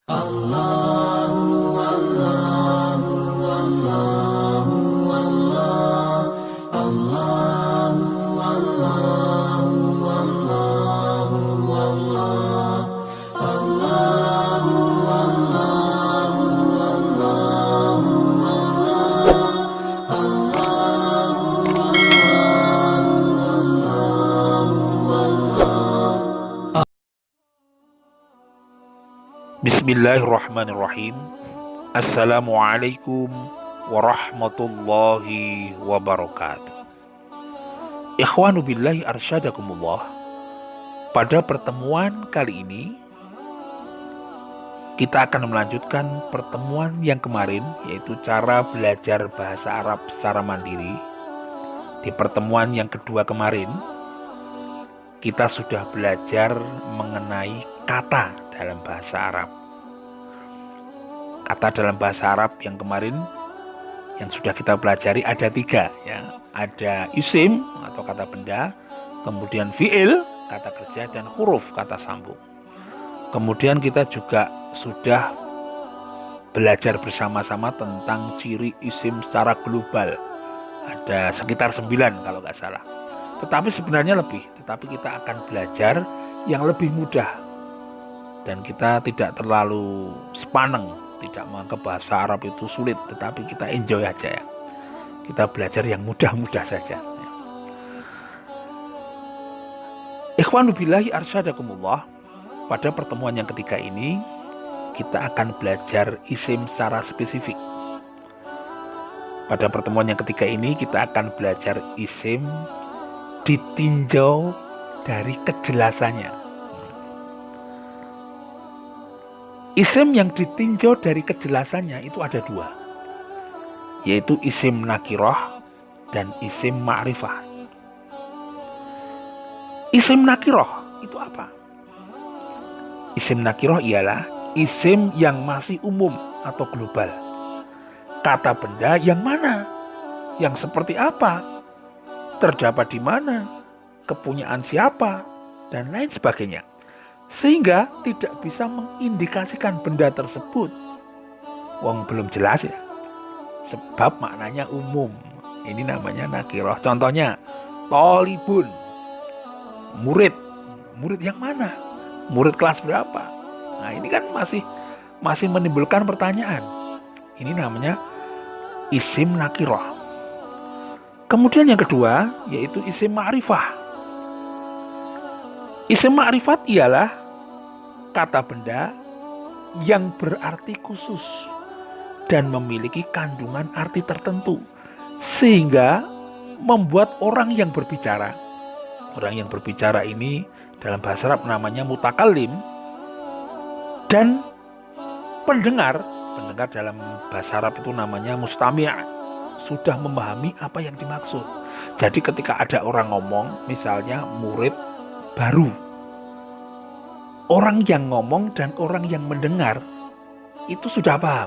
Allahu Allahu Allahu Allah Allahu Allahu Allahu Allah Allahu Allahu Allahu Allah. Bismillahirrahmanirrahim. Assalamualaikum warahmatullahi wabarakatuh. Ikhwanu billahi arsyadakumullah. Pada pertemuan kali ini kita akan melanjutkan pertemuan yang kemarin, yaitu cara belajar bahasa Arab secara mandiri. Di pertemuan yang kedua kemarin kita sudah belajar mengenai kata dalam bahasa Arab. Kata dalam bahasa Arab yang kemarin yang sudah kita pelajari ada 3 ya. Ada isim atau kata benda, kemudian fi'il kata kerja, dan huruf kata sambung. Kemudian kita juga sudah belajar bersama-sama tentang ciri isim secara global. Ada sekitar 9 kalau nggak salah. Tetapi sebenarnya lebih. Tetapi kita akan belajar yang lebih mudah. Dan kita tidak terlalu sepaneng, tidak menganggap bahasa Arab itu sulit, tetapi kita enjoy aja ya. Kita belajar yang mudah-mudah saja. Ikhwanu billahi arsyadakumullah. Pada pertemuan yang ketiga ini kita akan belajar isim secara spesifik. Pada pertemuan yang ketiga ini kita akan belajar isim ditinjau dari kejelasannya. Isim yang ditinjau dari kejelasannya itu ada 2, yaitu isim nakirah dan isim ma'rifah. Isim nakirah itu apa? Isim nakirah ialah isim yang masih umum atau global. Kata benda yang mana? Yang seperti apa? Terdapat di mana? Kepunyaan siapa? Dan lain sebagainya. Sehingga tidak bisa mengindikasikan benda tersebut. Wong belum jelas ya. Sebab maknanya umum. Ini namanya nakirah. Contohnya, tolibun. Murid. Murid yang mana? Murid kelas berapa? Nah, ini kan masih menimbulkan pertanyaan. Ini namanya isim nakirah. Kemudian yang kedua, yaitu isim ma'rifah. Isim ma'rifat ialah kata benda yang berarti khusus dan memiliki kandungan arti tertentu, sehingga membuat orang yang berbicara ini dalam bahasa Arab namanya mutakallim, dan pendengar dalam bahasa Arab itu namanya mustami', sudah memahami apa yang dimaksud. Jadi ketika ada orang ngomong, misalnya murid baru, orang yang ngomong dan orang yang mendengar itu sudah paham.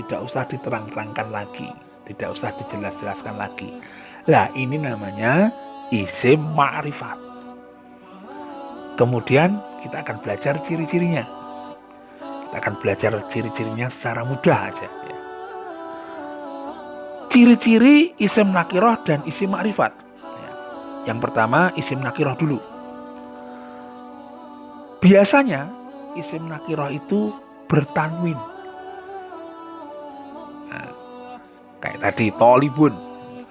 Tidak usah diterang-terangkan lagi, tidak usah dijelas-jelaskan lagi. Lah, ini namanya isim ma'rifat. Kemudian kita akan belajar ciri-cirinya. Kita akan belajar ciri-cirinya secara mudah aja ya. Ciri-ciri isim nakirah dan isim ma'rifat ya. Yang pertama isim nakirah dulu. Biasanya isim nakirah itu bertanwin. Nah, kayak tadi tolibun,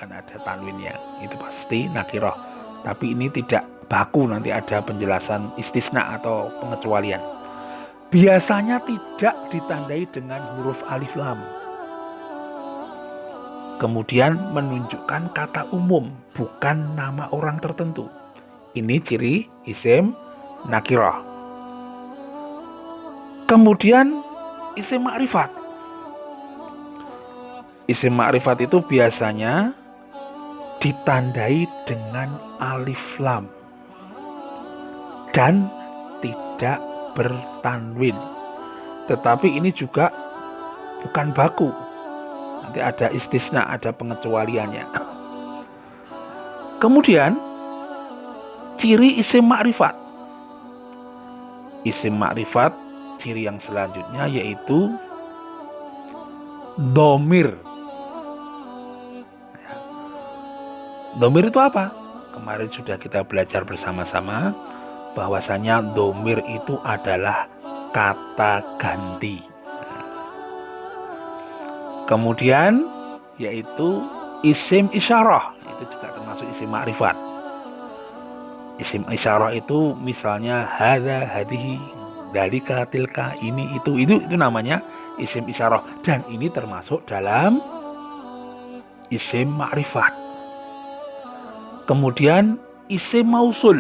kan ada tanwinnya, itu pasti nakirah. Tapi ini tidak baku, nanti ada penjelasan istisna atau pengecualian. Biasanya tidak ditandai dengan huruf alif lam. Kemudian menunjukkan kata umum, bukan nama orang tertentu. Ini ciri isim nakirah. Kemudian isim ma'rifat. Isim ma'rifat itu biasanya ditandai dengan alif lam dan tidak bertanwin. Tetapi ini juga bukan baku. Nanti ada istisna, ada pengecualiannya. Kemudian ciri isim ma'rifat. Isim ma'rifat ciri yang selanjutnya yaitu domir. Domir itu apa? Kemarin sudah kita belajar bersama-sama bahwasanya domir itu adalah kata ganti. Kemudian yaitu isim isyarah, itu juga termasuk isim ma'rifat. Isim isyarah itu misalnya hadza, hadihi, dalika, tilka, ini itu namanya isim isyarah, dan ini termasuk dalam isim ma'rifat. Kemudian isim mausul,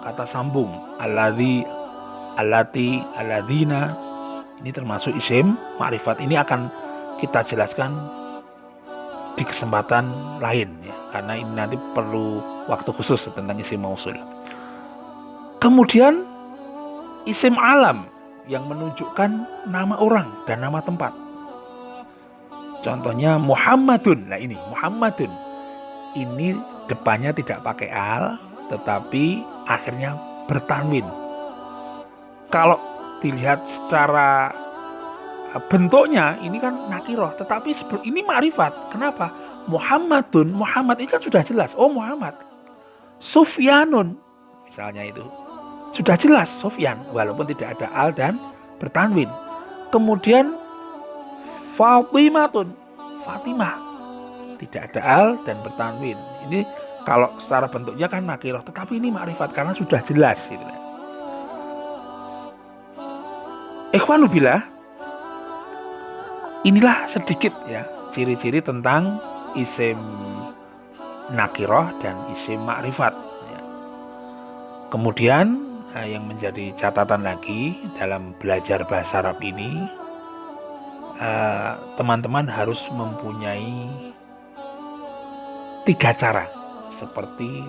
kata sambung, alladzi, allati, alladzina, ini termasuk isim ma'rifat. Ini akan kita jelaskan di kesempatan lain ya, karena ini nanti perlu waktu khusus tentang isim mausul. Kemudian isim alam yang menunjukkan nama orang dan nama tempat. Contohnya Muhammadun. Nah ini Muhammadun, ini depannya tidak pakai al, tetapi akhirnya bertanwin. Kalau dilihat secara bentuknya ini kan nakiroh, tetapi ini ma'rifat. Kenapa? Muhammadun, Muhammad ini kan sudah jelas. Oh Muhammad. Sufyanun misalnya itu sudah jelas Sufyan, walaupun tidak ada al dan bertanwin. Kemudian Fatimatun, Fatimah, tidak ada al dan bertanwin. Ini kalau secara bentuknya kan nakiroh, tetapi ini ma'rifat karena sudah jelas gitu. Ikhwanubillah, inilah sedikit ya ciri-ciri tentang isim nakiroh dan isim ma'rifat ya. Kemudian yang menjadi catatan lagi dalam belajar bahasa Arab ini, teman-teman harus mempunyai 3 cara seperti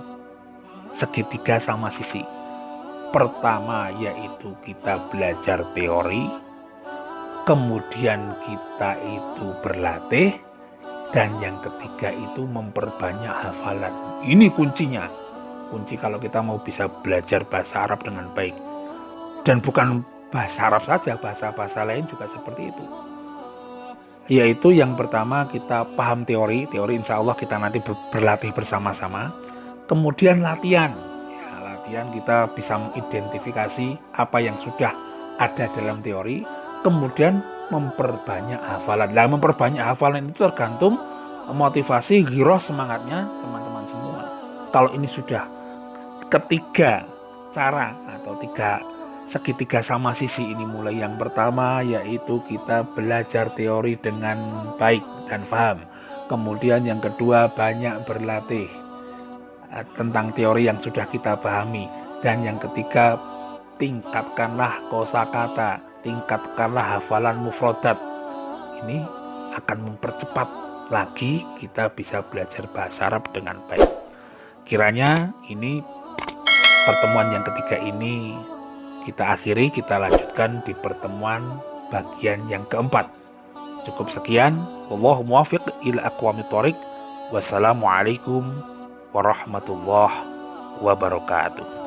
segitiga sama sisi. Pertama yaitu kita belajar teori, kemudian kita itu berlatih, dan yang ketiga itu memperbanyak hafalan. Ini kuncinya. Kunci kalau kita mau bisa belajar bahasa Arab dengan baik. Dan bukan bahasa Arab saja, bahasa-bahasa lain juga seperti itu. Yaitu yang pertama kita paham teori insya Allah kita nanti berlatih bersama-sama. Kemudian latihan. Ya, latihan kita bisa mengidentifikasi apa yang sudah ada dalam teori. Kemudian memperbanyak hafalan. Nah, memperbanyak hafalan itu tergantung motivasi, giroh, semangatnya teman-teman semua. Kalau ini sudah ketiga cara atau segitiga sama sisi ini, mulai yang pertama yaitu kita belajar teori dengan baik dan paham. Kemudian yang kedua banyak berlatih tentang teori yang sudah kita pahami. Dan yang ketiga tingkatkanlah kosakata, tingkatkanlah hafalan mufrodat. Ini akan mempercepat lagi kita bisa belajar bahasa Arab dengan baik. Kiranya ini pertemuan yang ketiga ini kita akhiri, kita lanjutkan di pertemuan bagian yang keempat. Cukup sekian. Wallahu muwaffiq ila aqwamit thoriq. Wassalamualaikum warahmatullahi wabarakatuh.